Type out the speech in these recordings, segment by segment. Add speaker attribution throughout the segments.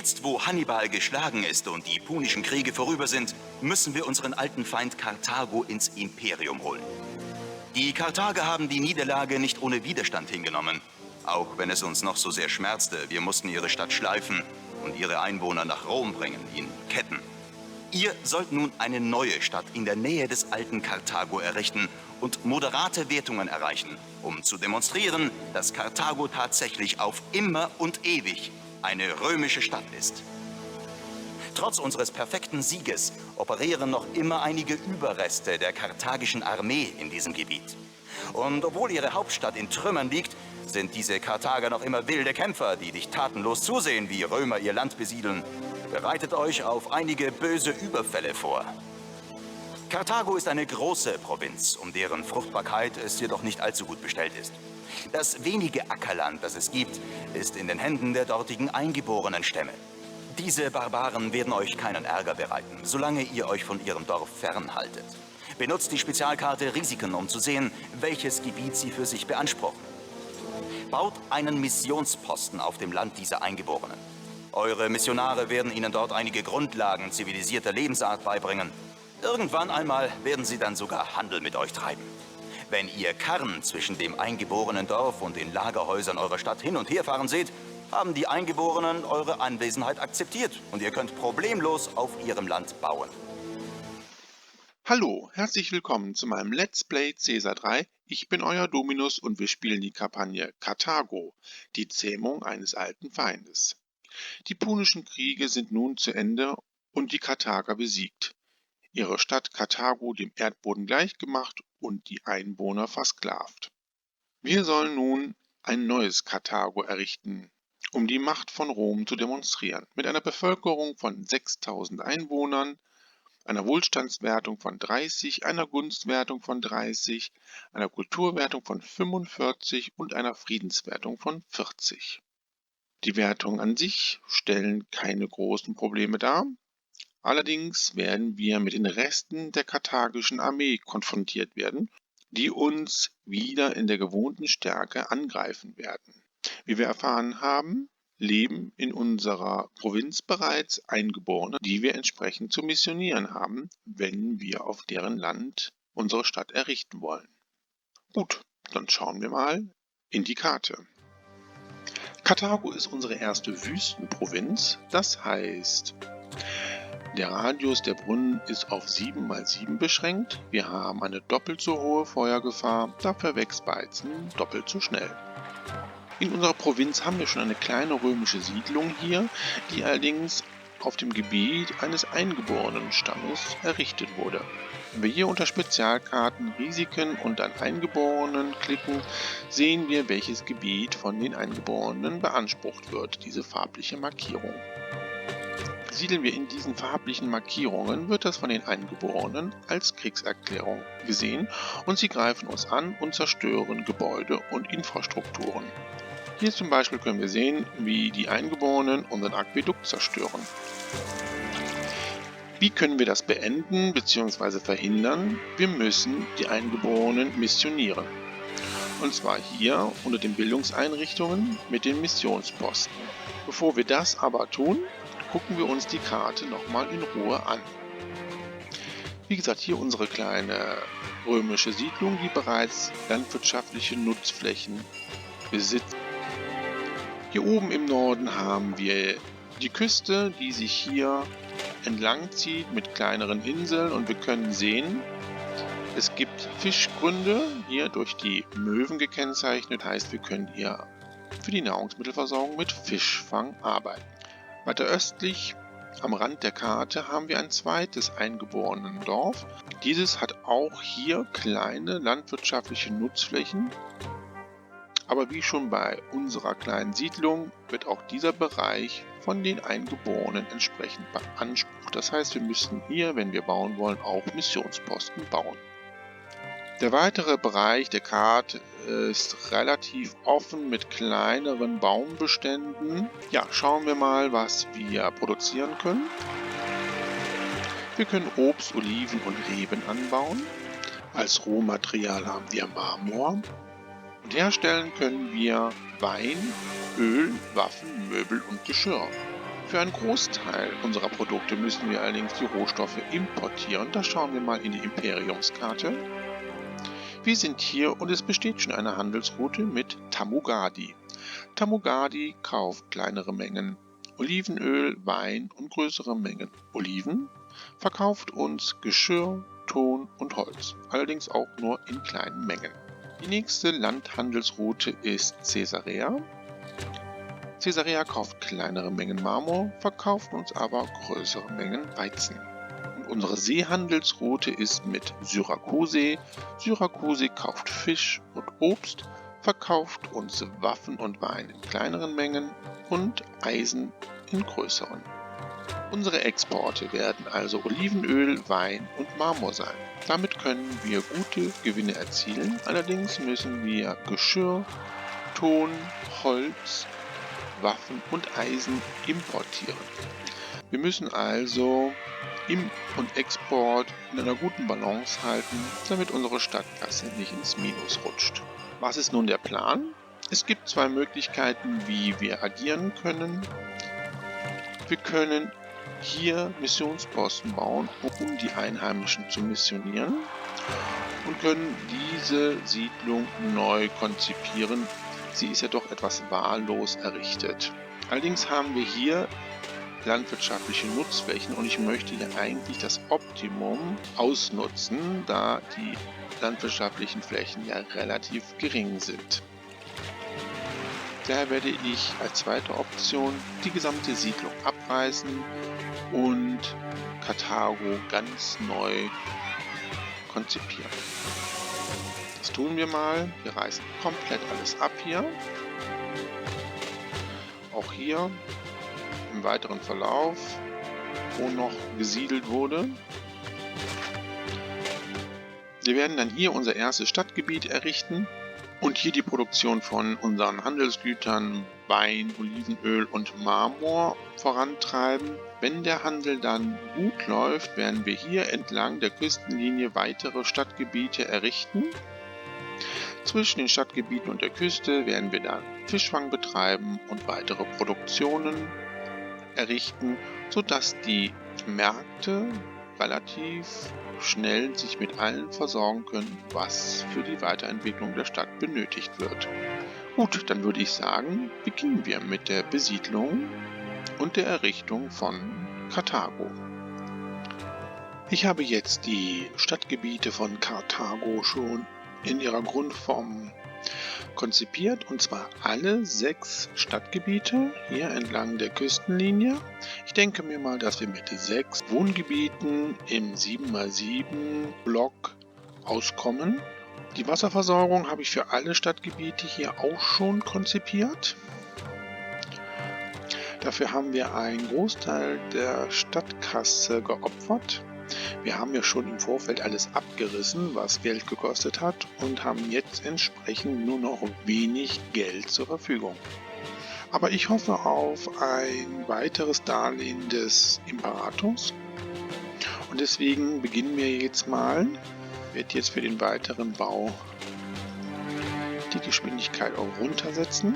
Speaker 1: Jetzt, wo Hannibal geschlagen ist und die punischen Kriege vorüber sind, müssen wir unseren alten Feind Karthago ins Imperium holen. Die Karthager haben die Niederlage nicht ohne Widerstand hingenommen. Auch wenn es uns noch so sehr schmerzte, wir mussten ihre Stadt schleifen und ihre Einwohner nach Rom bringen, in Ketten. Ihr sollt nun eine neue Stadt in der Nähe des alten Karthago errichten und moderate Wertungen erreichen, um zu demonstrieren, dass Karthago tatsächlich auf immer und ewig eine römische Stadt ist. Trotz unseres perfekten Sieges operieren noch immer einige Überreste der karthagischen Armee in diesem Gebiet. Und obwohl ihre Hauptstadt in Trümmern liegt, sind diese Karthager noch immer wilde Kämpfer, die dich tatenlos zusehen, wie Römer ihr Land besiedeln. Bereitet euch auf einige böse Überfälle vor. Karthago ist eine große Provinz, um deren Fruchtbarkeit es jedoch nicht allzu gut bestellt ist. Das wenige Ackerland, das es gibt, ist in den Händen der dortigen eingeborenen Stämme. Diese Barbaren werden euch keinen Ärger bereiten, solange ihr euch von ihrem Dorf fernhaltet. Benutzt die Spezialkarte Risiken, um zu sehen, welches Gebiet sie für sich beanspruchen. Baut einen Missionsposten auf dem Land dieser Eingeborenen. Eure Missionare werden ihnen dort einige Grundlagen zivilisierter Lebensart beibringen. Irgendwann einmal werden sie dann sogar Handel mit euch treiben. Wenn ihr Karren zwischen dem eingeborenen Dorf und den Lagerhäusern eurer Stadt hin und her fahren seht, haben die Eingeborenen eure Anwesenheit akzeptiert und ihr könnt problemlos auf ihrem Land bauen.
Speaker 2: Hallo, herzlich willkommen zu meinem Let's Play Caesar 3. Ich bin euer Dominus und wir spielen die Kampagne Karthago, die Zähmung eines alten Feindes. Die punischen Kriege sind nun zu Ende und die Karthager besiegt. Ihre Stadt Karthago dem Erdboden gleichgemacht und die Einwohner versklavt. Wir sollen nun ein neues Karthago errichten, um die Macht von Rom zu demonstrieren. Mit einer Bevölkerung von 6000 Einwohnern, einer Wohlstandswertung von 30, einer Gunstwertung von 30, einer Kulturwertung von 45 und einer Friedenswertung von 40. Die Wertungen an sich stellen keine großen Probleme dar. Allerdings werden wir mit den Resten der karthagischen Armee konfrontiert werden, die uns wieder in der gewohnten Stärke angreifen werden. Wie wir erfahren haben, leben in unserer Provinz bereits Eingeborene, die wir entsprechend zu missionieren haben, wenn wir auf deren Land unsere Stadt errichten wollen. Gut, dann schauen wir mal in die Karte. Karthago ist unsere erste Wüstenprovinz, das heißt, der Radius der Brunnen ist auf 7 mal 7 beschränkt. Wir haben eine doppelt so hohe Feuergefahr, dafür wächst Weizen doppelt so schnell. In unserer Provinz haben wir schon eine kleine römische Siedlung hier, die allerdings auf dem Gebiet eines eingeborenen Stammes errichtet wurde. Wenn wir hier unter Spezialkarten Risiken und an Eingeborenen klicken, sehen wir, welches Gebiet von den Eingeborenen beansprucht wird, diese farbliche Markierung. Siedeln wir in diesen farblichen Markierungen, wird das von den Eingeborenen als Kriegserklärung gesehen und sie greifen uns an und zerstören Gebäude und Infrastrukturen. Hier zum Beispiel können wir sehen, wie die Eingeborenen unseren Aquädukt zerstören. Wie können wir das beenden bzw. verhindern? Wir müssen die Eingeborenen missionieren. Und zwar hier unter den Bildungseinrichtungen mit den Missionsposten. Bevor wir das aber tun, gucken wir uns die Karte nochmal in Ruhe an. Wie gesagt, hier unsere kleine römische Siedlung, die bereits landwirtschaftliche Nutzflächen besitzt. Hier oben im Norden haben wir die Küste, die sich hier entlang zieht mit kleineren Inseln und wir können sehen, es gibt Fischgründe, hier durch die Möwen gekennzeichnet, heißt wir können hier für die Nahrungsmittelversorgung mit Fischfang arbeiten. Weiter östlich am Rand der Karte haben wir ein zweites Eingeborenendorf. Dieses hat auch hier kleine landwirtschaftliche Nutzflächen. Aber wie schon bei unserer kleinen Siedlung wird auch dieser Bereich von den Eingeborenen entsprechend beansprucht. Das heißt, wir müssen hier, wenn wir bauen wollen, auch Missionsposten bauen. Der weitere Bereich der Karte ist relativ offen mit kleineren Baumbeständen. Ja, schauen wir mal, was wir produzieren können. Wir können Obst, Oliven und Reben anbauen. Als Rohmaterial haben wir Marmor. Und herstellen können wir Wein, Öl, Waffen, Möbel und Geschirr. Für einen Großteil unserer Produkte müssen wir allerdings die Rohstoffe importieren. Da schauen wir mal in die Imperiumskarte. Wir sind hier und es besteht schon eine Handelsroute mit Tamugadi. Tamugadi kauft kleinere Mengen Olivenöl, Wein und größere Mengen Oliven, verkauft uns Geschirr, Ton und Holz, allerdings auch nur in kleinen Mengen. Die nächste Landhandelsroute ist Caesarea. Caesarea kauft kleinere Mengen Marmor, verkauft uns aber größere Mengen Weizen. Und unsere Seehandelsroute ist mit Syrakusee. Syrakusee kauft Fisch und Obst, verkauft uns Waffen und Wein in kleineren Mengen und Eisen in größeren. Unsere Exporte werden also Olivenöl, Wein und Marmor sein. Damit können wir gute Gewinne erzielen, allerdings müssen wir Geschirr, Ton, Holz, Waffen und Eisen importieren. Wir müssen also Im- und Export in einer guten Balance halten, damit unsere Stadtkasse nicht ins Minus rutscht. Was ist nun der Plan? Es gibt zwei Möglichkeiten, wie wir agieren können. Wir können hier Missionsposten bauen, um die Einheimischen zu missionieren und können diese Siedlung neu konzipieren. Sie ist ja doch etwas wahllos errichtet. Allerdings haben wir hier landwirtschaftliche Nutzflächen und ich möchte hier eigentlich das Optimum ausnutzen, da die landwirtschaftlichen Flächen ja relativ gering sind. Daher werde ich als zweite Option die gesamte Siedlung abreißen und Karthago ganz neu konzipieren. Das tun wir mal. Wir reißen komplett alles ab hier. Auch hier im weiteren Verlauf, wo noch gesiedelt wurde. Wir werden dann hier unser erstes Stadtgebiet errichten und hier die Produktion von unseren Handelsgütern Wein, Olivenöl und Marmor vorantreiben. Wenn der Handel dann gut läuft, werden wir hier entlang der Küstenlinie weitere Stadtgebiete errichten. Zwischen den Stadtgebieten und der Küste werden wir dann Fischfang betreiben und weitere Produktionen errichten, sodass die Märkte relativ schnell sich mit allem versorgen können, was für die Weiterentwicklung der Stadt benötigt wird. Gut, dann würde ich sagen, beginnen wir mit der Besiedlung und der Errichtung von Karthago. Ich habe jetzt die Stadtgebiete von Karthago schon in ihrer Grundform konzipiert, und zwar alle 6 Stadtgebiete hier entlang der Küstenlinie. Ich denke mir mal, dass wir mit 6 Wohngebieten im 7x7 Block auskommen. Die Wasserversorgung habe ich für alle Stadtgebiete hier auch schon konzipiert. Dafür haben wir einen Großteil der Stadtkasse geopfert. Wir haben ja schon im Vorfeld alles abgerissen, was Geld gekostet hat, und haben jetzt entsprechend nur noch wenig Geld zur Verfügung. Aber ich hoffe auf ein weiteres Darlehen des Imperators und deswegen beginnen wir jetzt mal. Ich werde jetzt für den weiteren Bau die Geschwindigkeit auch runtersetzen.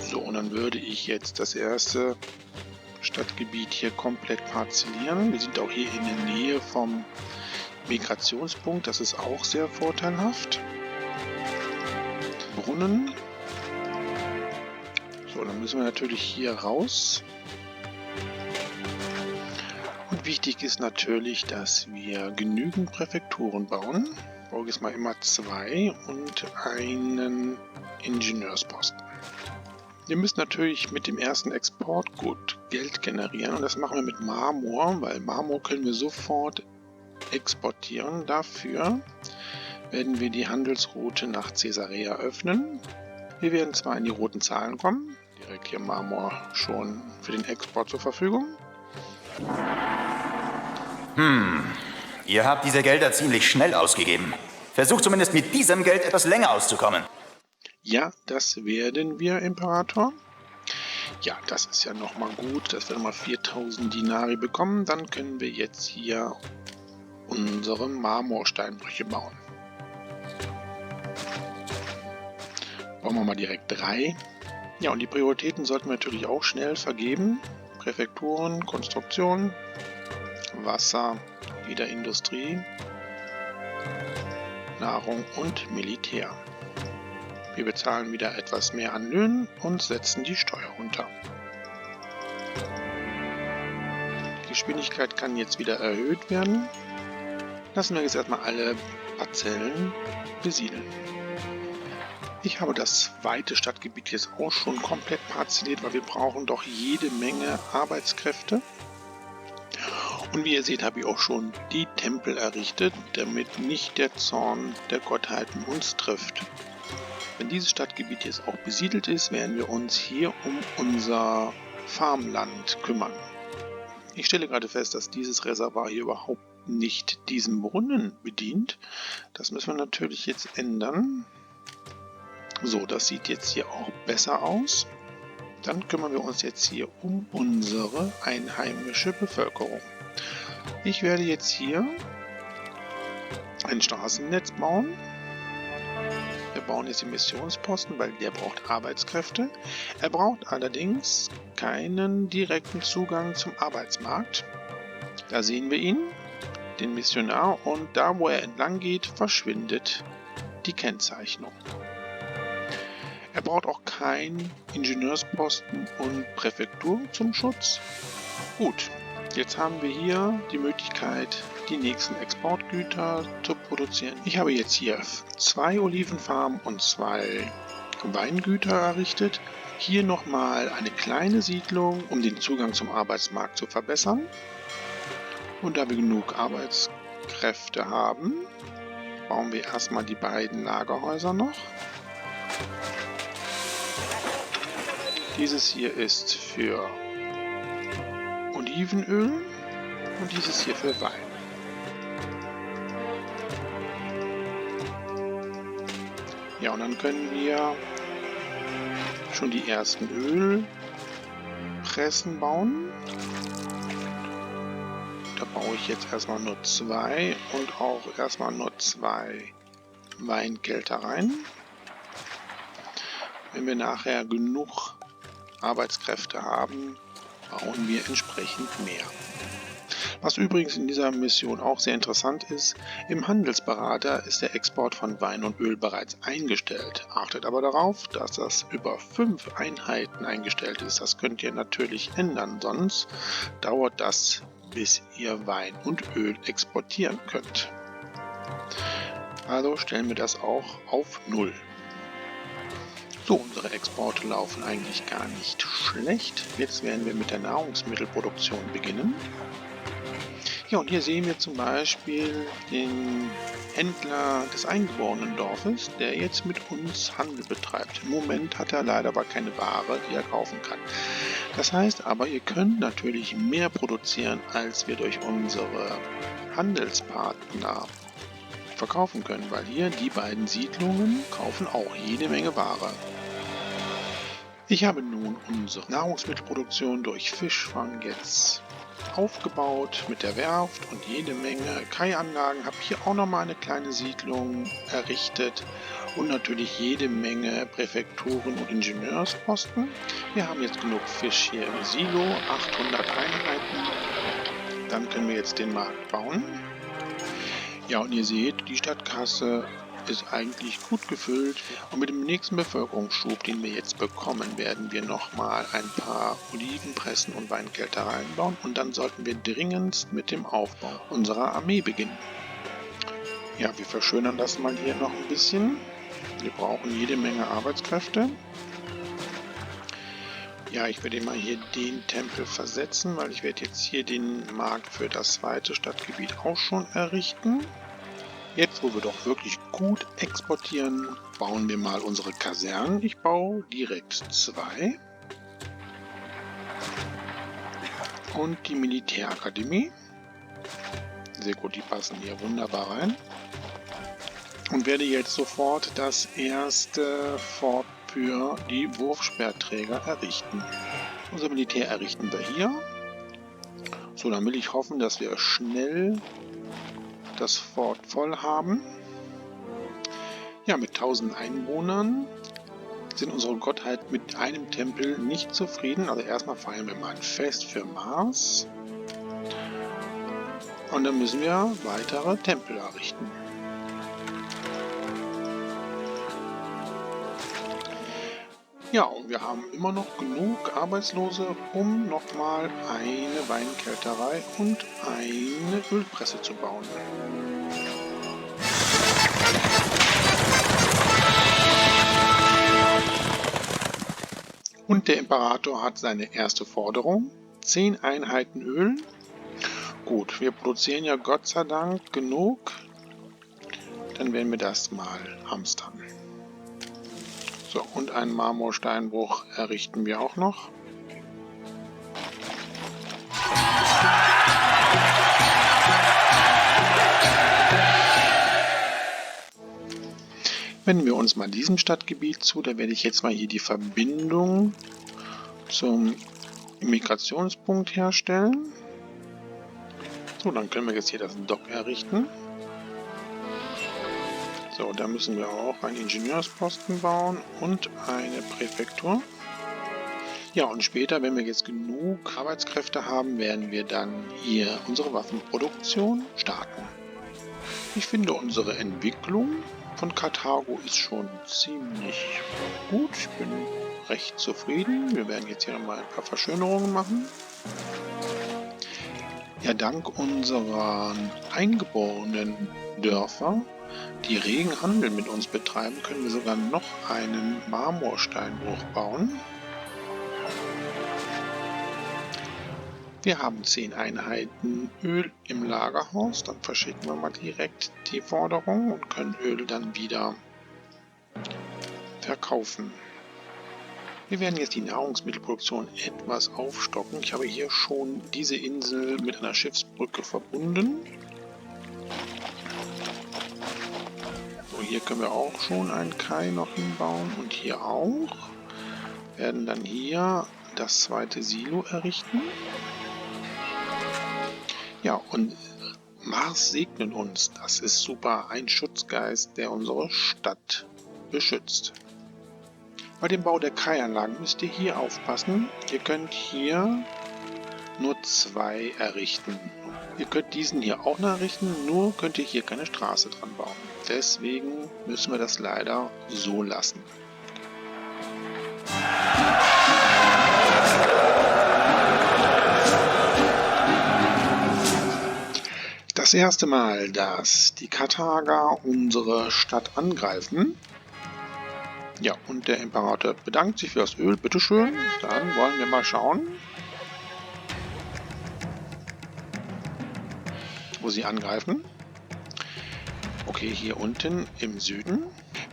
Speaker 2: So, und dann würde ich jetzt das erste Stadtgebiet hier komplett parzellieren. Wir sind auch hier in der Nähe vom Migrationspunkt, das ist auch sehr vorteilhaft. Brunnen. So, dann müssen wir natürlich hier raus. Und wichtig ist natürlich, dass wir genügend Präfekturen bauen. Ich brauche jetzt mal immer 2 und einen Ingenieursposten. Wir müssen natürlich mit dem ersten Exportgut Geld generieren und das machen wir mit Marmor, weil Marmor können wir sofort exportieren. Dafür werden wir die Handelsroute nach Caesarea öffnen. Wir werden zwar in die roten Zahlen kommen, direkt hier Marmor schon für den Export zur Verfügung.
Speaker 1: Ihr habt diese Gelder ziemlich schnell ausgegeben. Versucht zumindest mit diesem Geld etwas länger auszukommen.
Speaker 2: Ja, das werden wir, Imperator. Ja, das ist ja nochmal gut, dass wir nochmal 4000 Dinari bekommen. Dann können wir jetzt hier unsere Marmorsteinbrüche bauen. Bauen wir mal direkt 3. Ja, und die Prioritäten sollten wir natürlich auch schnell vergeben. Präfekturen, Konstruktion, Wasser, wieder Industrie, Nahrung und Militär. Wir bezahlen wieder etwas mehr an Löhnen und setzen die Steuer runter. Die Geschwindigkeit kann jetzt wieder erhöht werden. Lassen wir jetzt erstmal alle Parzellen besiedeln. Ich habe das zweite Stadtgebiet jetzt auch schon komplett parzelliert, weil wir brauchen doch jede Menge Arbeitskräfte. Und wie ihr seht, habe ich auch schon die Tempel errichtet, damit nicht der Zorn der Gottheiten uns trifft. Wenn dieses Stadtgebiet jetzt auch besiedelt ist, werden wir uns hier um unser Farmland kümmern. Ich stelle gerade fest, dass dieses Reservoir hier überhaupt nicht diesen Brunnen bedient. Das müssen wir natürlich jetzt ändern. So, das sieht jetzt hier auch besser aus. Dann kümmern wir uns jetzt hier um unsere einheimische Bevölkerung. Ich werde jetzt hier ein Straßennetz bauen. Wir bauen jetzt den Missionsposten, weil der braucht Arbeitskräfte. Er braucht allerdings keinen direkten Zugang zum Arbeitsmarkt. Da sehen wir ihn, den Missionar, und da, wo er entlang geht, verschwindet die Kennzeichnung. Er braucht auch keinen Ingenieursposten und Präfektur zum Schutz. Gut, jetzt haben wir hier die Möglichkeit, die nächsten Exportgüter zu produzieren. Ich habe jetzt hier 2 Olivenfarmen und 2 Weingüter errichtet. Hier nochmal eine kleine Siedlung, um den Zugang zum Arbeitsmarkt zu verbessern. Und da wir genug Arbeitskräfte haben, bauen wir erstmal die beiden Lagerhäuser noch. Dieses hier ist für Olivenöl und dieses hier für Wein. Ja, und dann können wir schon die ersten Ölpressen bauen. Da baue ich jetzt erstmal nur 2 und auch erstmal nur 2 Weinkeltereien. Wenn wir nachher genug Arbeitskräfte haben, bauen wir entsprechend mehr. Was übrigens in dieser Mission auch sehr interessant ist, im Handelsberater ist der Export von Wein und Öl bereits eingestellt. Achtet aber darauf, dass das über 5 Einheiten eingestellt ist. Das könnt ihr natürlich ändern, sonst dauert das, bis ihr Wein und Öl exportieren könnt. Also stellen wir das auch auf 0. So, unsere Exporte laufen eigentlich gar nicht schlecht. Jetzt werden wir mit der Nahrungsmittelproduktion beginnen. Ja, und hier sehen wir zum Beispiel den Händler des eingeborenen Dorfes, der jetzt mit uns Handel betreibt. Im Moment hat er leider aber keine Ware, die er kaufen kann. Das heißt aber, ihr könnt natürlich mehr produzieren, als wir durch unsere Handelspartner verkaufen können, weil hier die beiden Siedlungen kaufen auch jede Menge Ware. Ich habe nun unsere Nahrungsmittelproduktion durch Fischfang jetzt aufgebaut mit der Werft und jede Menge Kaianlagen. Habe hier auch nochmal eine kleine Siedlung errichtet und natürlich jede Menge Präfekturen und Ingenieursposten. Wir haben jetzt genug Fisch hier im Silo, 800 Einheiten. Dann können wir jetzt den Markt bauen. Ja, und ihr seht, die Stadtkasse ist eigentlich gut gefüllt, und mit dem nächsten Bevölkerungsschub, den wir jetzt bekommen, werden wir nochmal ein paar Olivenpressen und Weinkeltereien bauen, und dann sollten wir dringendst mit dem Aufbau unserer Armee beginnen. Ja, wir verschönern das mal hier noch ein bisschen. Wir brauchen jede Menge Arbeitskräfte. Ja, ich werde mal hier den Tempel versetzen, weil ich werde jetzt hier den Markt für das zweite Stadtgebiet auch schon errichten. Jetzt, wo wir doch wirklich gut exportieren, bauen wir mal unsere Kasernen. Ich baue direkt 2. Und die Militärakademie. Sehr gut, die passen hier wunderbar rein. Und werde jetzt sofort das erste Fort für die Wurfspeerträger errichten. Unser Militär errichten wir hier. So, dann will ich hoffen, dass wir schnell das Fort voll haben. Ja, mit 1000 Einwohnern sind unsere Gottheit mit einem Tempel nicht zufrieden. Also erstmal feiern wir mal ein Fest für Mars. Und dann müssen wir weitere Tempel errichten. Ja, und wir haben immer noch genug Arbeitslose, um nochmal eine Weinkälterei und eine Ölpresse zu bauen. Und der Imperator hat seine erste Forderung: 10 Einheiten Öl. Gut, wir produzieren ja Gott sei Dank genug. Dann werden wir das mal hamstern. So, und einen Marmorsteinbruch errichten wir auch noch. Wenden wir uns mal diesem Stadtgebiet zu, da werde ich jetzt mal hier die Verbindung zum Migrationspunkt herstellen. So, dann können wir jetzt hier das Dock errichten. So, da müssen wir auch einen Ingenieursposten bauen und eine Präfektur. Ja, und später, wenn wir jetzt genug Arbeitskräfte haben, werden wir dann hier unsere Waffenproduktion starten. Ich finde, unsere Entwicklung von Karthago ist schon ziemlich gut. Ich bin recht zufrieden. Wir werden jetzt hier nochmal ein paar Verschönerungen machen. Ja, dank unserer eingeborenen Dörfer, die regen Handel mit uns betreiben, können wir sogar noch einen Marmorsteinbruch bauen. Wir haben 10 Einheiten Öl im Lagerhaus, dann verschicken wir mal direkt die Forderung und können Öl dann wieder verkaufen. Wir werden jetzt die Nahrungsmittelproduktion etwas aufstocken. Ich habe hier schon diese Insel mit einer Schiffsbrücke verbunden. So, hier können wir auch schon einen Kai noch hinbauen und hier auch. Wir werden dann hier das zweite Silo errichten. Ja, und Mars segnet uns. Das ist super. Ein Schutzgeist, der unsere Stadt beschützt. Bei dem Bau der Kai-Anlagen müsst ihr hier aufpassen. Ihr könnt hier nur 2 errichten. Ihr könnt diesen hier auch noch errichten, nur könnt ihr hier keine Straße dran bauen. Deswegen müssen wir das leider so lassen. Das erste Mal, dass die Karthager unsere Stadt angreifen. Ja, und der Imperator bedankt sich für das Öl. Bitteschön. Dann wollen wir mal schauen, wo sie angreifen. Okay, hier unten im Süden.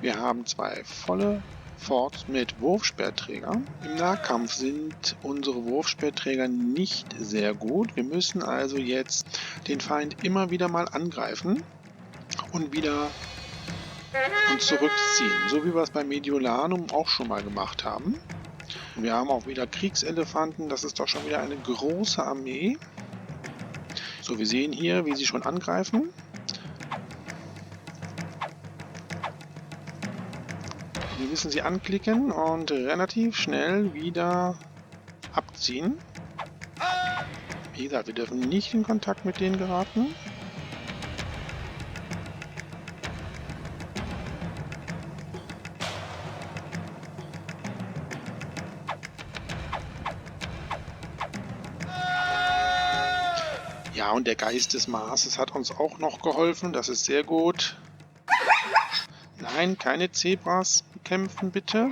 Speaker 2: Wir haben 2 volle Forts mit Wurfspeerträgern. Im Nahkampf sind unsere Wurfspeerträger nicht sehr gut. Wir müssen also jetzt den Feind immer wieder mal angreifen und wieder uns zurückziehen, so wie wir es bei Mediolanum auch schon mal gemacht haben. Und wir haben auch wieder Kriegselefanten, das ist doch schon wieder eine große Armee. So, wir sehen hier, wie sie schon angreifen. Wir müssen sie anklicken und relativ schnell wieder abziehen. Wie gesagt, wir dürfen nicht in Kontakt mit denen geraten. Ja, und der Geist des Marses hat uns auch noch geholfen. Das ist sehr gut. Nein, keine Zebras bekämpfen, bitte.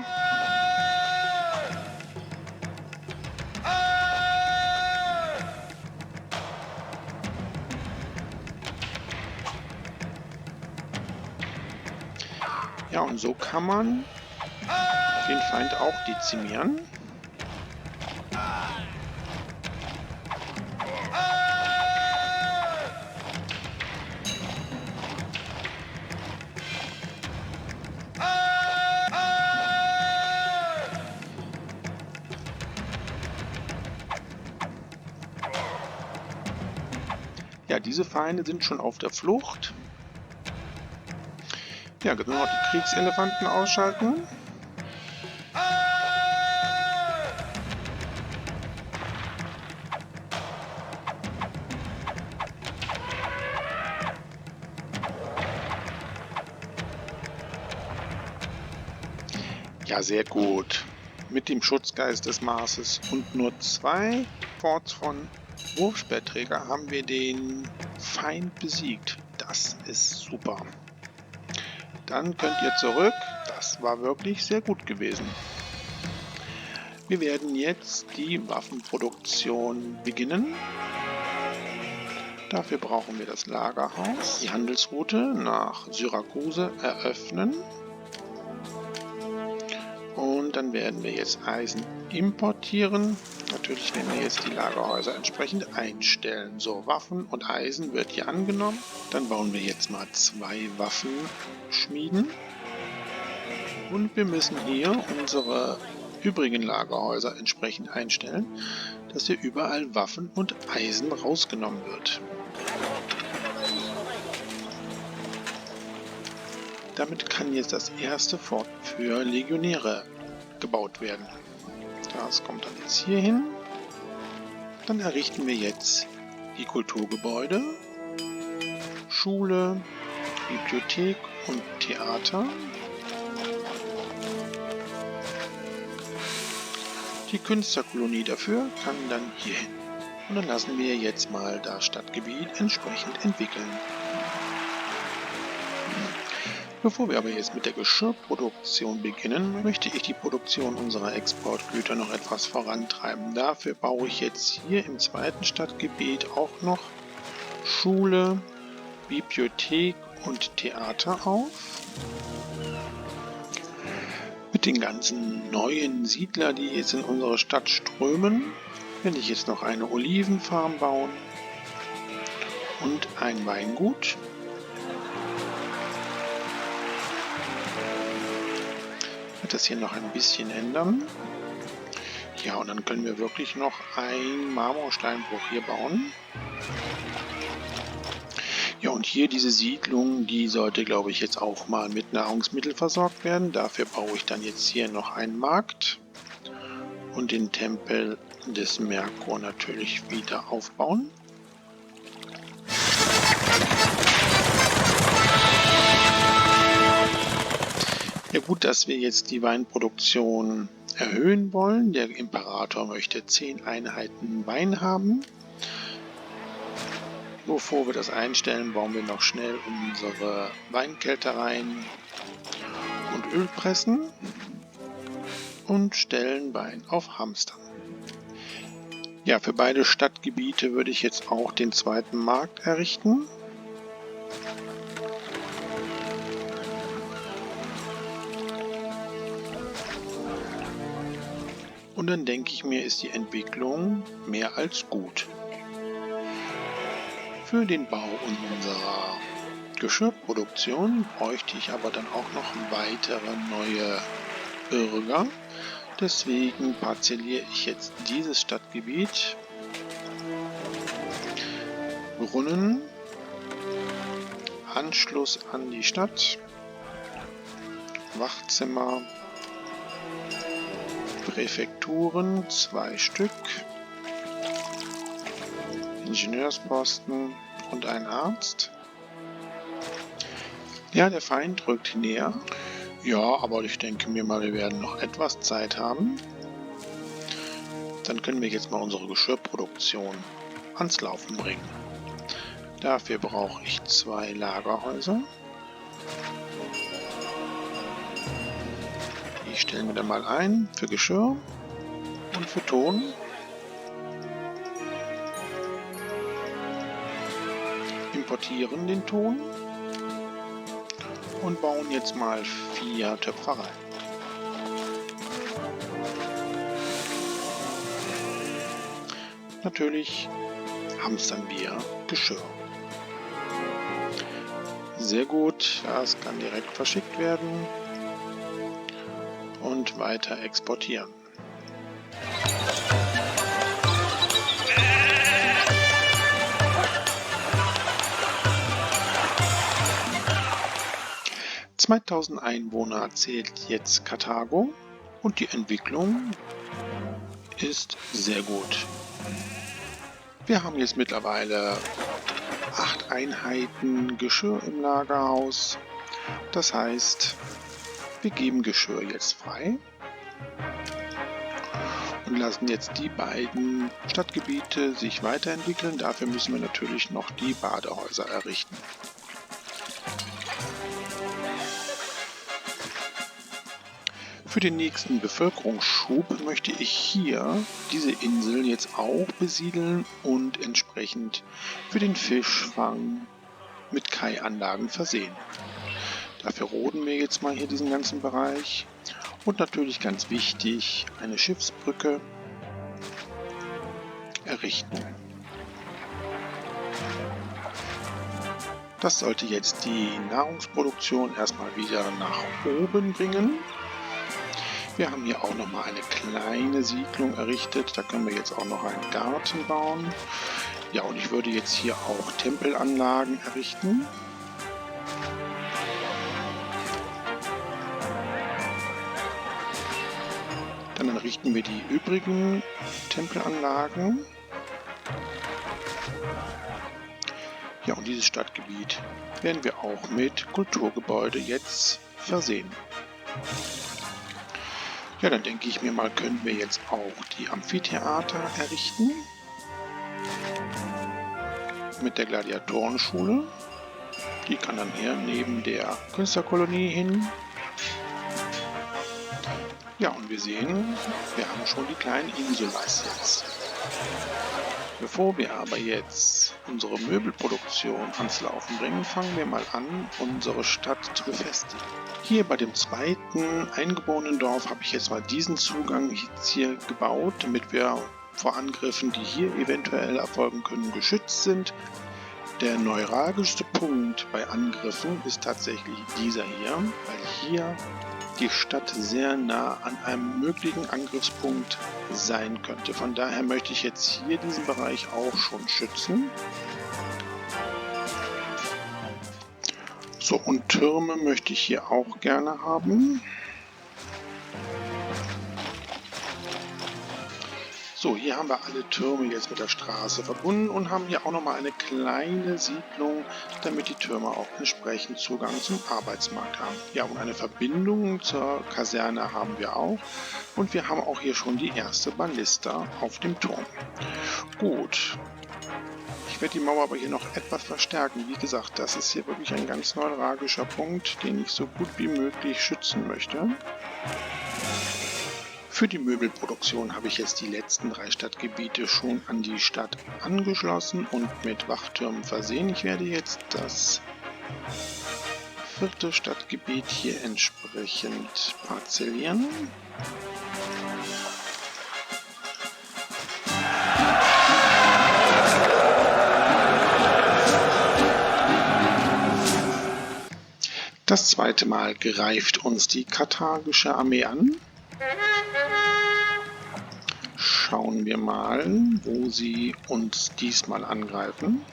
Speaker 2: Ja, und so kann man den Feind auch dezimieren. Ja, diese Feinde sind schon auf der Flucht. Ja, können wir noch die Kriegselefanten ausschalten. Ja, sehr gut. Mit dem Schutzgeist des Marses und nur 2 Forts von Wurfspeerträger haben wir den Feind besiegt. Das ist super. Dann könnt ihr zurück. Das war wirklich sehr gut gewesen. Wir werden jetzt die Waffenproduktion beginnen. Dafür brauchen wir das Lagerhaus, die Handelsroute nach Syrakuse eröffnen. Und dann werden wir jetzt Eisen importieren. Natürlich werden wir jetzt die Lagerhäuser entsprechend einstellen. So, Waffen und Eisen wird hier angenommen. Dann bauen wir jetzt mal 2 Waffenschmieden. Und wir müssen hier unsere übrigen Lagerhäuser entsprechend einstellen, dass hier überall Waffen und Eisen rausgenommen wird. Damit kann jetzt das erste Fort für Legionäre gebaut werden. Das kommt dann jetzt hier hin. Dann errichten wir jetzt die Kulturgebäude, Schule, Bibliothek und Theater. Die Künstlerkolonie dafür kann dann hier hin. Und dann lassen wir jetzt mal das Stadtgebiet entsprechend entwickeln. Bevor wir aber jetzt mit der Geschirrproduktion beginnen, möchte ich die Produktion unserer Exportgüter noch etwas vorantreiben. Dafür baue ich jetzt hier im zweiten Stadtgebiet auch noch Schule, Bibliothek und Theater auf. Mit den ganzen neuen Siedlern, die jetzt in unsere Stadt strömen, werde ich jetzt noch eine Olivenfarm bauen und ein Weingut. Das hier noch ein bisschen ändern. Ja, und dann können wir wirklich noch einen Marmorsteinbruch hier bauen. Ja, und hier diese Siedlung, die sollte, glaube ich, jetzt auch mal mit Nahrungsmitteln versorgt werden. Dafür baue ich dann jetzt hier noch einen Markt und den Tempel des Merkur natürlich wieder aufbauen. Ja gut, dass wir jetzt die Weinproduktion erhöhen wollen. Der Imperator möchte 10 Einheiten Wein haben. Bevor wir das einstellen, bauen wir noch schnell unsere Weinkältereien und Ölpressen und stellen Wein auf Hamstern. Ja, für beide Stadtgebiete würde ich jetzt auch den zweiten Markt errichten. Und dann denke ich mir, ist die Entwicklung mehr als gut. Für den Bau unserer Geschirrproduktion bräuchte ich aber dann auch noch weitere neue Bürger. Deswegen parzelliere ich jetzt dieses Stadtgebiet. Brunnen, Anschluss an die Stadt, Wachzimmer, Präfekturen, 2 Stück, Ingenieursposten und ein Arzt. Ja, der Feind rückt näher. Ja, aber ich denke mir mal, wir werden noch etwas Zeit haben. Dann können wir jetzt mal unsere Geschirrproduktion ans Laufen bringen. Dafür brauche ich 2 Lagerhäuser. Die stellen wir dann mal ein für Geschirr und für Ton. Importieren den Ton und bauen jetzt mal 4 Töpfereien. Natürlich hamstern wir Geschirr. Sehr gut, das kann direkt verschickt werden und weiter exportieren. (2000 Einwohner zählt jetzt Karthago und die Entwicklung ist sehr gut. Wir haben jetzt mittlerweile 8 Einheiten Geschirr im Lagerhaus. Das heißt, Wir geben Geschirr jetzt frei und lassen jetzt die beiden Stadtgebiete sich weiterentwickeln. Dafür müssen wir natürlich noch die Badehäuser errichten. Für den nächsten Bevölkerungsschub möchte ich hier diese Insel jetzt auch besiedeln und entsprechend für den Fischfang mit Kaianlagen versehen. Dafür roden wir jetzt mal hier diesen ganzen Bereich und natürlich ganz wichtig, eine Schiffsbrücke errichten. Das sollte jetzt die Nahrungsproduktion erstmal wieder nach oben bringen. Wir haben hier auch nochmal eine kleine Siedlung errichtet, da können wir jetzt auch noch einen Garten bauen. Ja, und ich würde jetzt hier auch Tempelanlagen errichten. Dann errichten wir die übrigen Tempelanlagen. Ja, und dieses Stadtgebiet werden wir auch mit Kulturgebäude jetzt versehen. Ja, dann denke ich mir mal, können wir jetzt auch die Amphitheater errichten. Mit der Gladiatorenschule. Die kann dann hier neben der Künstlerkolonie hin. Ja, und wir sehen, wir haben schon die kleinen Insulas jetzt. Bevor wir aber jetzt unsere Möbelproduktion ans Laufen bringen, fangen wir mal an, unsere Stadt zu befestigen. Hier bei dem zweiten eingeborenen Dorf habe ich jetzt mal diesen Zugang jetzt hier gebaut, damit wir vor Angriffen, die hier eventuell erfolgen können, geschützt sind. Der neuralgischste Punkt bei Angriffen ist tatsächlich dieser hier, weil hier die Stadt sehr nah an einem möglichen Angriffspunkt sein könnte. Von daher möchte ich jetzt hier diesen Bereich auch schon schützen. So, und Türme möchte ich hier auch gerne haben. So, hier haben wir alle Türme jetzt mit der Straße verbunden und haben hier auch nochmal eine kleine Siedlung, damit die Türme auch entsprechend Zugang zum Arbeitsmarkt haben. Ja, und eine Verbindung zur Kaserne haben wir auch. Und wir haben auch hier schon die erste Ballista auf dem Turm. Gut. Ich werde die Mauer aber hier noch etwas verstärken. Wie gesagt, das ist hier wirklich ein ganz neuralgischer Punkt, den ich so gut wie möglich schützen möchte. Für die Möbelproduktion habe ich jetzt die letzten 3 Stadtgebiete schon an die Stadt angeschlossen und mit Wachtürmen versehen. Ich werde jetzt das 4. Stadtgebiet hier entsprechend parzellieren. Das zweite Mal greift uns die karthagische Armee an. Schauen wir mal, wo sie uns diesmal angreifen.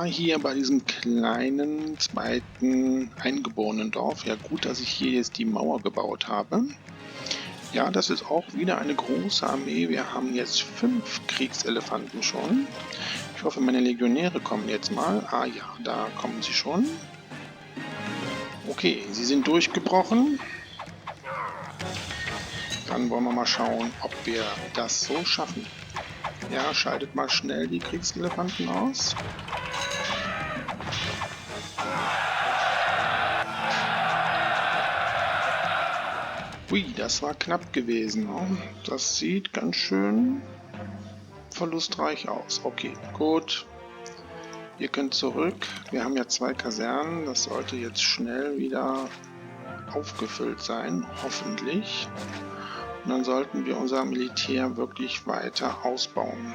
Speaker 2: Hier bei diesem kleinen zweiten eingeborenen Dorf. Ja, gut, dass ich hier jetzt die Mauer gebaut habe. Ja, das ist auch wieder eine große Armee. Wir haben jetzt 5 Kriegselefanten schon. Ich hoffe, meine Legionäre kommen jetzt mal. Ja, da kommen sie schon. Okay, sie sind durchgebrochen. Dann wollen wir mal schauen, ob wir das so schaffen. Ja, schaltet mal schnell die Kriegselefanten aus. Ui, das war knapp gewesen. Das sieht ganz schön verlustreich aus. Okay, gut. Ihr könnt zurück. Wir haben ja 2 Kasernen. Das sollte jetzt schnell wieder aufgefüllt sein, hoffentlich. Und dann sollten wir unser Militär wirklich weiter ausbauen.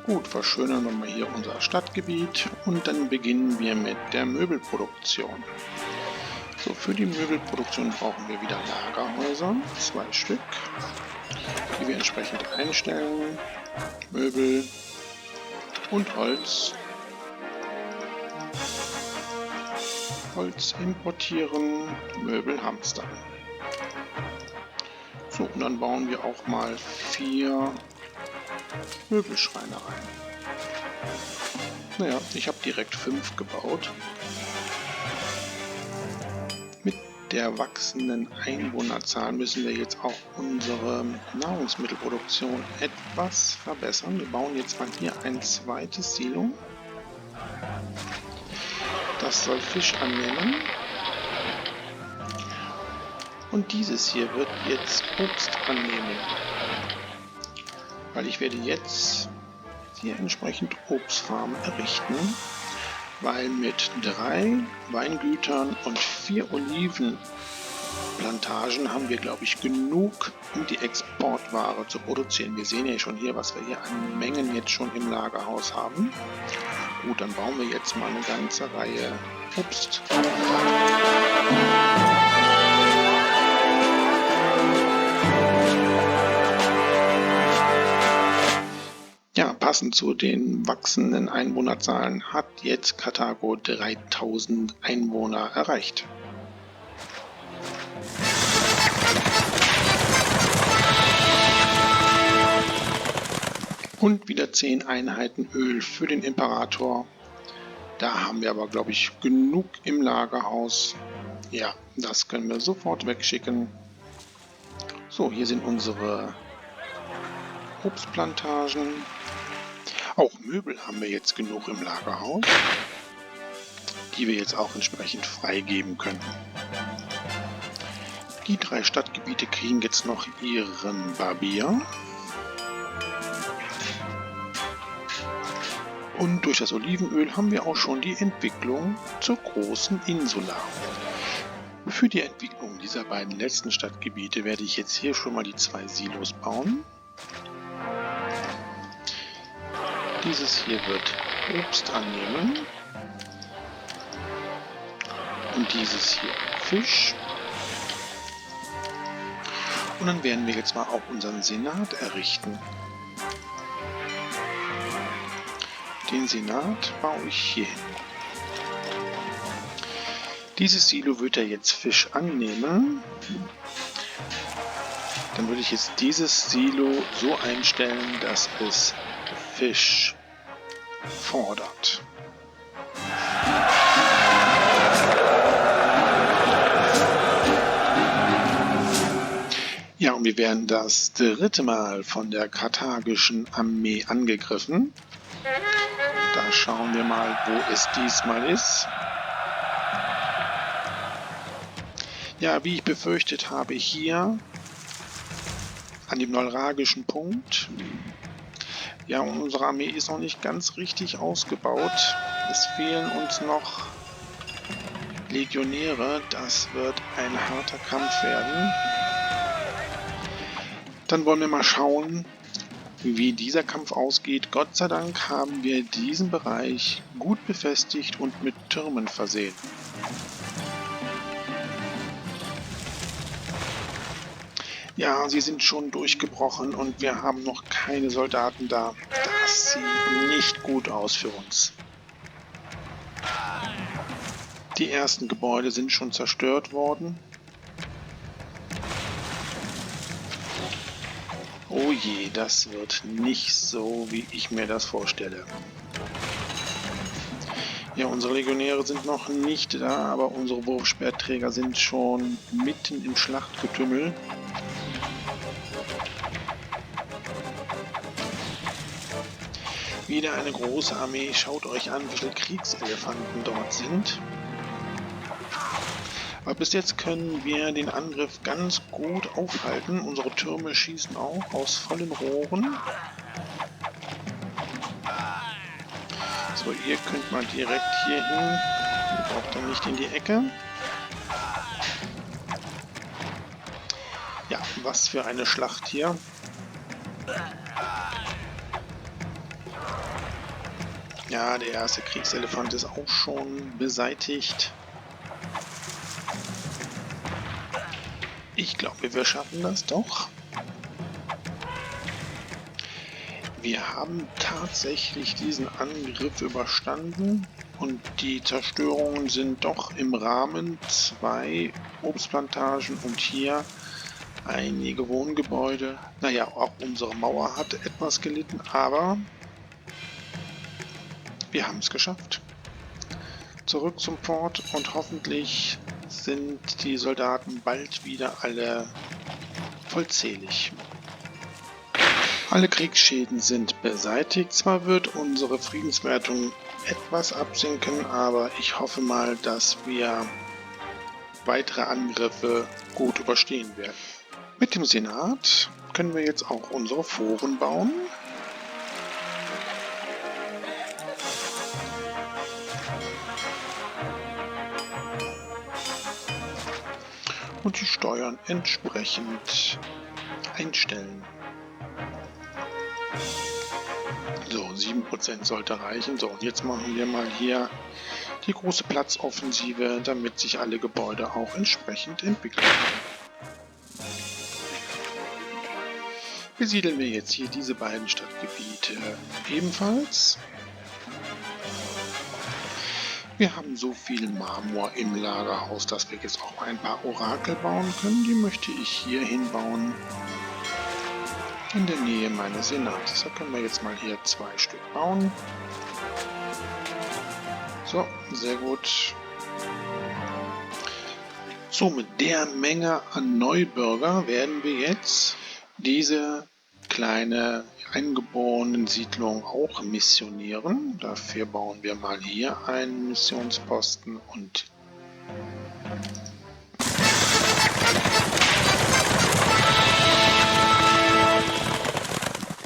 Speaker 2: Gut, verschönern wir mal hier unser Stadtgebiet und dann beginnen wir mit der Möbelproduktion. So, für die Möbelproduktion brauchen wir wieder Lagerhäuser, 2 Stück, die wir entsprechend einstellen. Möbel und Holz. Holz importieren, Möbel hamstern. So, und dann bauen wir auch mal 4 Möbelschreinereien. Naja, ich habe direkt 5 gebaut. der wachsenden Einwohnerzahl müssen wir jetzt auch unsere Nahrungsmittelproduktion etwas verbessern. Wir bauen jetzt mal hier ein zweites Silo. Das soll Fisch annehmen. Und dieses hier wird jetzt Obst annehmen. Weil ich werde jetzt hier entsprechend Obstfarmen errichten. Weil mit 3 Weingütern und 4 Olivenplantagen haben wir, glaube ich, genug, um die Exportware zu produzieren. Wir sehen ja schon hier, was wir hier an Mengen jetzt schon im Lagerhaus haben. Gut, dann bauen wir jetzt mal eine ganze Reihe Obst. Ja, passend zu den wachsenden Einwohnerzahlen hat jetzt Karthago 3000 Einwohner erreicht. Und wieder 10 Einheiten Öl für den Imperator. Da haben wir aber, glaube ich, genug im Lagerhaus. Ja, das können wir sofort wegschicken. So, hier sind unsere Obstplantagen. Auch Möbel haben wir jetzt genug im Lagerhaus, die wir jetzt auch entsprechend freigeben können. Die 3 Stadtgebiete kriegen jetzt noch ihren Barbier. Und durch das Olivenöl haben wir auch schon die Entwicklung zur großen Insula. Für die Entwicklung dieser beiden letzten Stadtgebiete werde ich jetzt hier schon mal die 2 Silos bauen. Dieses hier wird Obst annehmen und dieses hier Fisch. Und dann werden wir jetzt mal auch unseren Senat errichten. Den Senat baue ich hier hin. Dieses Silo wird er jetzt Fisch annehmen. Dann würde ich jetzt dieses Silo so einstellen, dass es Fisch fordert. Ja, und wir werden das 3. Mal von der karthagischen Armee angegriffen. Da schauen wir mal, wo es diesmal ist. Ja, wie ich befürchtet habe, hier an dem neuralgischen Punkt. Ja, unsere Armee ist noch nicht ganz richtig ausgebaut. Es fehlen uns noch Legionäre. Das wird ein harter Kampf werden. Dann wollen wir mal schauen, wie dieser Kampf ausgeht. Gott sei Dank haben wir diesen Bereich gut befestigt und mit Türmen versehen. Ja, sie sind schon durchgebrochen und wir haben noch keine Soldaten da. Das sieht nicht gut aus für uns. Die ersten Gebäude sind schon zerstört worden. Oh je, das wird nicht so, wie ich mir das vorstelle. Ja, unsere Legionäre sind noch nicht da, aber unsere Wurfspeerträger sind schon mitten im Schlachtgetümmel. Wieder eine große Armee. Schaut euch an, wie viele Kriegselefanten dort sind. Aber bis jetzt können wir den Angriff ganz gut aufhalten. Unsere Türme schießen auch aus vollen Rohren. So, ihr könnt mal direkt hier hin. Ihr braucht dann nicht in die Ecke. Ja, was für eine Schlacht hier. Ja, der erste Kriegselefant ist auch schon beseitigt. Ich glaube, wir schaffen das doch. Wir haben tatsächlich diesen Angriff überstanden und die Zerstörungen sind doch im Rahmen. 2 Obstplantagen und hier einige Wohngebäude. Naja, auch unsere Mauer hat etwas gelitten, aber wir haben es geschafft. Zurück zum Port und hoffentlich sind die Soldaten bald wieder alle vollzählig. Alle Kriegsschäden sind beseitigt. Zwar wird unsere Friedenswertung etwas absinken, aber ich hoffe mal, dass wir weitere Angriffe gut überstehen werden. Mit dem Senat können wir jetzt auch unsere Foren bauen. Und die Steuern entsprechend einstellen. So, 7% sollte reichen. So, und jetzt machen wir mal hier die große Platzoffensive, damit sich alle Gebäude auch entsprechend entwickeln können. Besiedeln wir jetzt hier diese beiden Stadtgebiete ebenfalls. Wir haben so viel Marmor im Lagerhaus, dass wir jetzt auch ein paar Orakel bauen können. Die möchte ich hier hinbauen, in der Nähe meines Senates. Da können wir jetzt mal hier 2 Stück bauen. So, sehr gut. So, mit der Menge an Neubürger werden wir jetzt diese kleine eingeborenen Siedlung auch missionieren. Dafür bauen wir mal hier einen Missionsposten und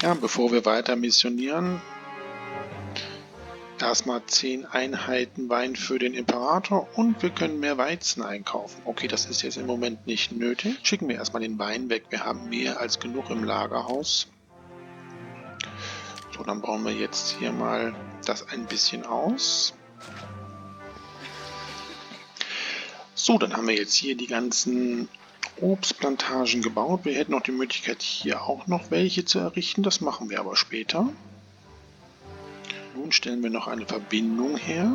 Speaker 2: ja, bevor wir weiter missionieren, erstmal 10 Einheiten Wein für den Imperator und wir können mehr Weizen einkaufen. Okay, das ist jetzt im Moment nicht nötig. Schicken wir erstmal den Wein weg. Wir haben mehr als genug im Lagerhaus. So, dann bauen wir jetzt hier mal das ein bisschen aus. So, dann haben wir jetzt hier die ganzen Obstplantagen gebaut. Wir hätten noch die Möglichkeit, hier auch noch welche zu errichten. Das machen wir aber später. Nun stellen wir noch eine Verbindung her.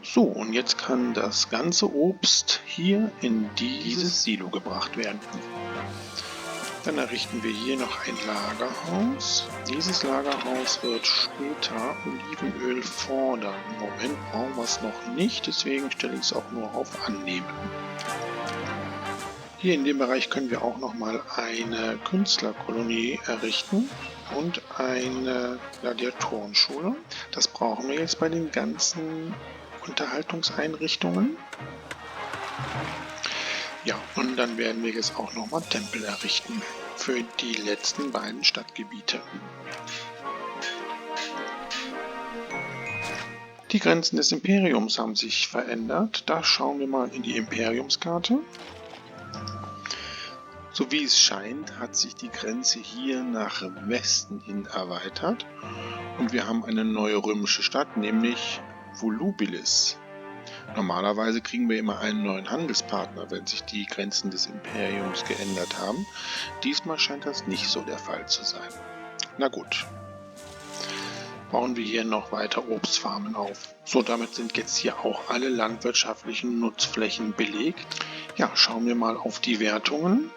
Speaker 2: So, und jetzt kann das ganze Obst hier in dieses Silo gebracht werden. Dann errichten wir hier noch ein Lagerhaus. Dieses Lagerhaus wird später Olivenöl fordern. Im Moment brauchen wir es noch nicht, deswegen stelle ich es auch nur auf Annehmen. Hier in dem Bereich können wir auch nochmal eine Künstlerkolonie errichten und eine Gladiatorenschule. Das brauchen wir jetzt bei den ganzen Unterhaltungseinrichtungen. Ja, und dann werden wir jetzt auch nochmal Tempel errichten für die letzten beiden Stadtgebiete. Die Grenzen des Imperiums haben sich verändert. Da schauen wir mal in die Imperiumskarte. So wie es scheint, hat sich die Grenze hier nach Westen hin erweitert. Und wir haben eine neue römische Stadt, nämlich Volubilis. Normalerweise kriegen wir immer einen neuen Handelspartner, wenn sich die Grenzen des Imperiums geändert haben. Diesmal scheint das nicht so der Fall zu sein. Na gut. Bauen wir hier noch weiter Obstfarmen auf. So, damit sind jetzt hier auch alle landwirtschaftlichen Nutzflächen belegt. Ja, schauen wir mal auf die Wertungen.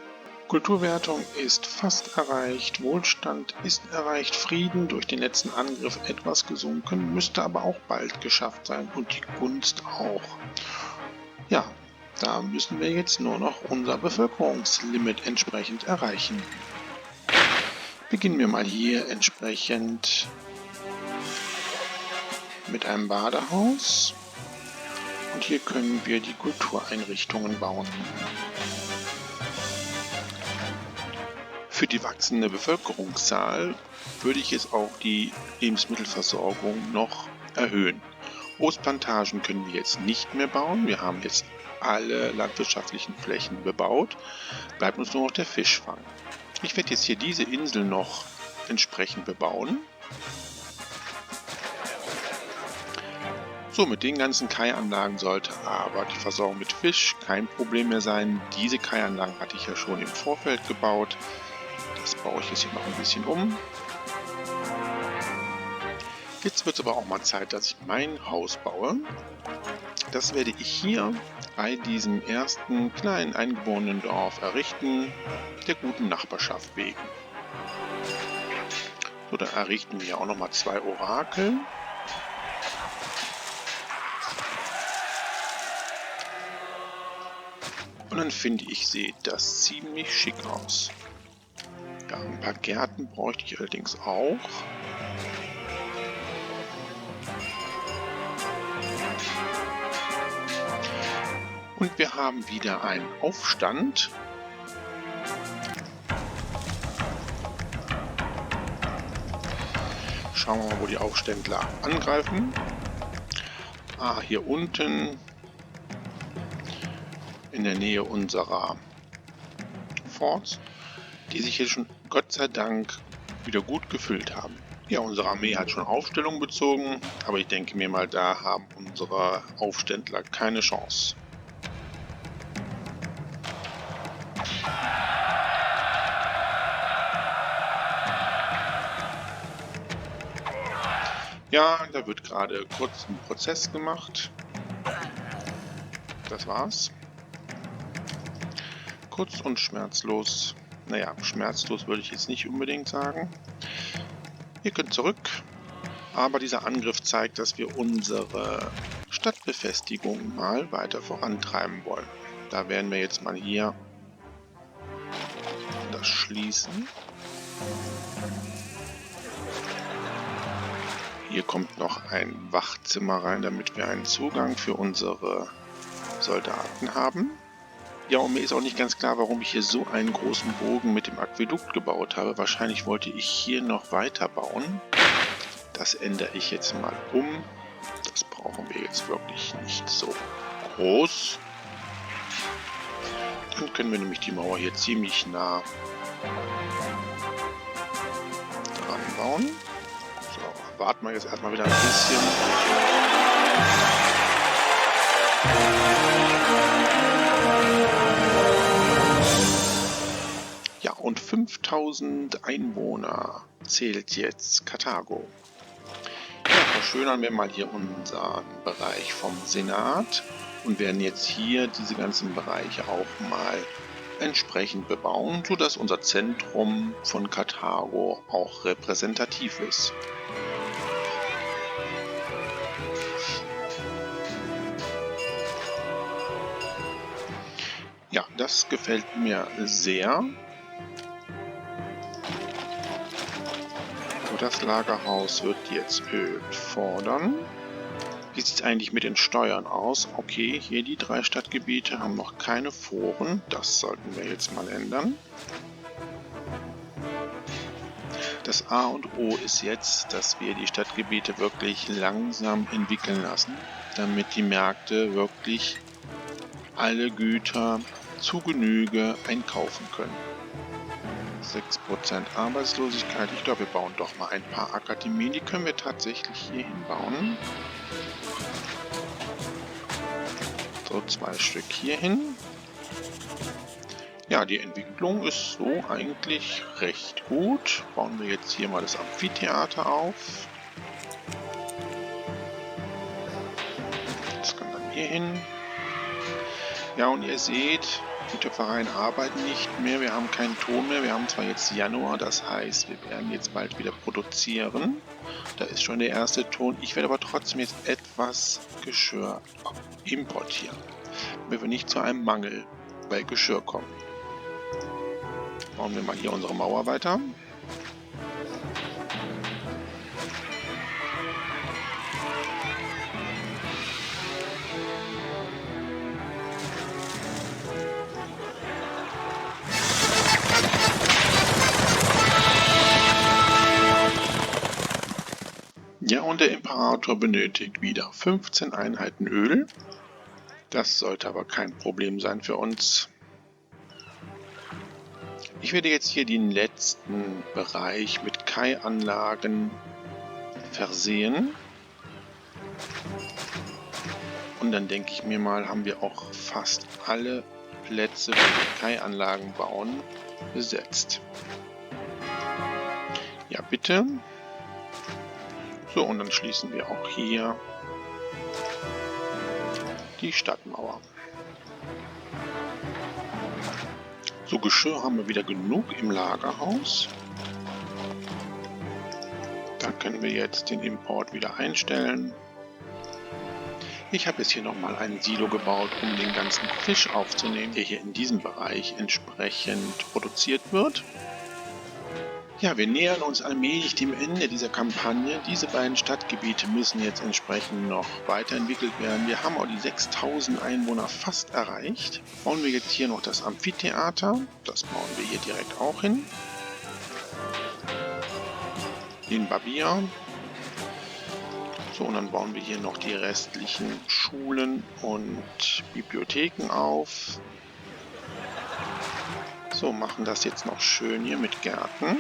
Speaker 2: Kulturwertung ist fast erreicht, Wohlstand ist erreicht, Frieden durch den letzten Angriff etwas gesunken, müsste aber auch bald geschafft sein und die Gunst auch. Ja, da müssen wir jetzt nur noch unser Bevölkerungslimit entsprechend erreichen. Beginnen wir mal hier entsprechend mit einem Badehaus und hier können wir die Kultureinrichtungen bauen. Für die wachsende Bevölkerungszahl würde ich jetzt auch die Lebensmittelversorgung noch erhöhen. Obstplantagen können wir jetzt nicht mehr bauen. Wir haben jetzt alle landwirtschaftlichen Flächen bebaut. Bleibt uns nur noch der Fischfang. Ich werde jetzt hier diese Insel noch entsprechend bebauen. So, mit den ganzen Kaianlagen sollte aber die Versorgung mit Fisch kein Problem mehr sein. Diese Kaianlagen hatte ich ja schon im Vorfeld gebaut. Das baue ich jetzt hier noch ein bisschen um. Jetzt wird es aber auch mal Zeit, dass ich mein Haus baue. Das werde ich hier bei diesem ersten kleinen eingeborenen Dorf errichten, der guten Nachbarschaft wegen. So, dann errichten wir auch nochmal 2 Orakel. Und dann finde ich, sieht das ziemlich schick aus. Ja, ein paar Gärten bräuchte ich allerdings auch. Und wir haben wieder einen Aufstand. Schauen wir mal, wo die Aufständler angreifen. Hier unten in der Nähe unserer Forts, die sich hier schon Gott sei Dank wieder gut gefüllt haben. Ja, unsere Armee hat schon Aufstellung bezogen, aber ich denke mir mal, da haben unsere Aufständler keine Chance. Ja, da wird gerade kurz ein Prozess gemacht. Das war's. Kurz und schmerzlos. Naja, schmerzlos würde ich jetzt nicht unbedingt sagen. Ihr könnt zurück. Aber dieser Angriff zeigt, dass wir unsere Stadtbefestigung mal weiter vorantreiben wollen. Da werden wir jetzt mal hier das schließen. Hier kommt noch ein Wachzimmer rein, damit wir einen Zugang für unsere Soldaten haben. Ja, und mir ist auch nicht ganz klar, warum ich hier so einen großen Bogen mit dem Aquädukt gebaut habe. Wahrscheinlich wollte ich hier noch weiter bauen. Das ändere ich jetzt mal um. Das brauchen wir jetzt wirklich nicht so groß. Dann können wir nämlich die Mauer hier ziemlich nah dran bauen. So, warten wir jetzt erstmal wieder ein bisschen. Ja, und 5000 Einwohner zählt jetzt Karthago. Ja, verschönern wir mal hier unseren Bereich vom Senat und werden jetzt hier diese ganzen Bereiche auch mal entsprechend bebauen, sodass unser Zentrum von Karthago auch repräsentativ ist. Ja, das gefällt mir sehr. Das Lagerhaus wird jetzt Öl fordern. Wie sieht es eigentlich mit den Steuern aus? Okay, hier die 3 Stadtgebiete haben noch keine Foren. Das sollten wir jetzt mal ändern. Das A und O ist jetzt, dass wir die Stadtgebiete wirklich langsam entwickeln lassen, damit die Märkte wirklich alle Güter zu Genüge einkaufen können. 6% Arbeitslosigkeit. Ich glaube, wir bauen doch mal ein paar Akademien. Die können wir tatsächlich hier hinbauen. So, 2 Stück hier hin. Ja, die Entwicklung ist so eigentlich recht gut. Bauen wir jetzt hier mal das Amphitheater auf. Das kann dann hier hin. Ja, und ihr seht, die Töpfereien arbeiten nicht mehr, wir haben keinen Ton mehr, wir haben zwar jetzt Januar, das heißt, wir werden jetzt bald wieder produzieren. Da ist schon der erste Ton, ich werde aber trotzdem jetzt etwas Geschirr importieren, damit wir nicht zu einem Mangel bei Geschirr kommen. Bauen wir mal hier unsere Mauer weiter. Ja, und der Imperator benötigt wieder 15 Einheiten Öl. Das sollte aber kein Problem sein für uns. Ich werde jetzt hier den letzten Bereich mit Kai-Anlagen versehen. Und dann denke ich mir mal, haben wir auch fast alle Plätze, wo wir Kai-Anlagen bauen, besetzt. Ja, bitte. So, und dann schließen wir auch hier die Stadtmauer. So, Geschirr haben wir wieder genug im Lagerhaus. Da können wir jetzt den Import wieder einstellen. Ich habe jetzt hier nochmal ein Silo gebaut, um den ganzen Fisch aufzunehmen, der hier in diesem Bereich entsprechend produziert wird. Ja, wir nähern uns allmählich dem Ende dieser Kampagne. Diese beiden Stadtgebiete müssen jetzt entsprechend noch weiterentwickelt werden. Wir haben auch die 6000 Einwohner fast erreicht. Bauen wir jetzt hier noch das Amphitheater. Das bauen wir hier direkt auch hin. Den Barbier. So, und dann bauen wir hier noch die restlichen Schulen und Bibliotheken auf. So, machen das jetzt noch schön hier mit Gärten.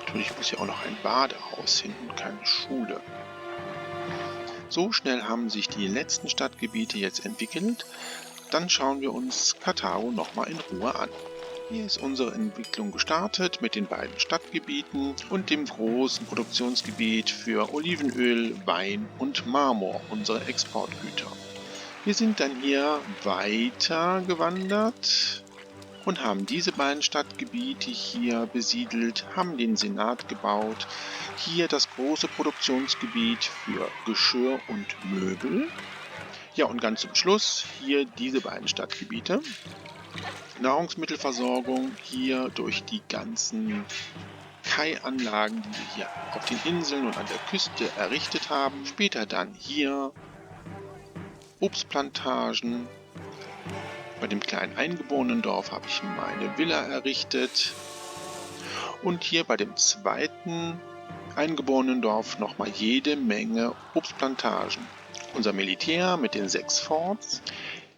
Speaker 2: Natürlich muss ja auch noch ein Badehaus hin und keine Schule. So schnell haben sich die letzten Stadtgebiete jetzt entwickelt. Dann schauen wir uns Karthago nochmal in Ruhe an. Hier ist unsere Entwicklung gestartet mit den beiden Stadtgebieten und dem großen Produktionsgebiet für Olivenöl, Wein und Marmor, unsere Exportgüter. Wir sind dann hier weiter gewandert und haben diese beiden Stadtgebiete hier besiedelt, haben den Senat gebaut, hier das große Produktionsgebiet für Geschirr und Möbel. Ja, und ganz zum Schluss hier diese beiden Stadtgebiete. Nahrungsmittelversorgung hier durch die ganzen Kai-Anlagen, die wir hier auf den Inseln und an der Küste errichtet haben. Später dann hier Obstplantagen. Bei dem kleinen eingeborenen Dorf habe ich meine Villa errichtet. Und hier bei dem zweiten eingeborenen Dorf nochmal jede Menge Obstplantagen. Unser Militär mit den 6 Forts.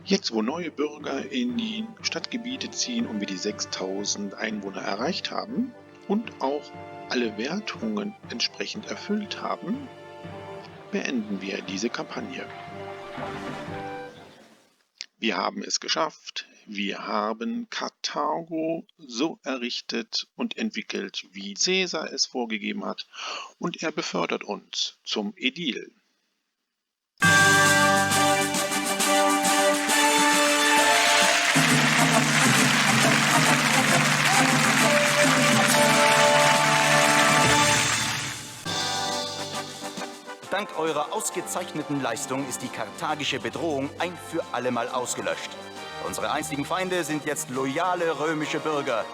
Speaker 2: Jetzt, wo neue Bürger in die Stadtgebiete ziehen und wir die 6000 Einwohner erreicht haben und auch alle Wertungen entsprechend erfüllt haben, beenden wir diese Kampagne. Wir haben es geschafft. Wir haben Karthago so errichtet und entwickelt, wie Caesar es vorgegeben hat, und er befördert uns zum Ädil.
Speaker 1: Dank eurer ausgezeichneten Leistung ist die karthagische Bedrohung ein für allemal ausgelöscht. Unsere einstigen Feinde sind jetzt loyale römische Bürger.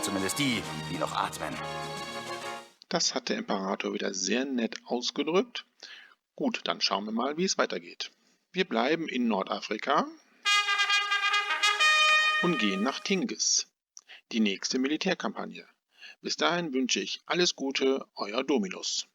Speaker 1: Zumindest die, die noch atmen.
Speaker 2: Das hat der Imperator wieder sehr nett ausgedrückt. Gut, dann schauen wir mal, wie es weitergeht. Wir bleiben in Nordafrika und gehen nach Tingis, die nächste Militärkampagne. Bis dahin wünsche ich alles Gute, euer Dominus.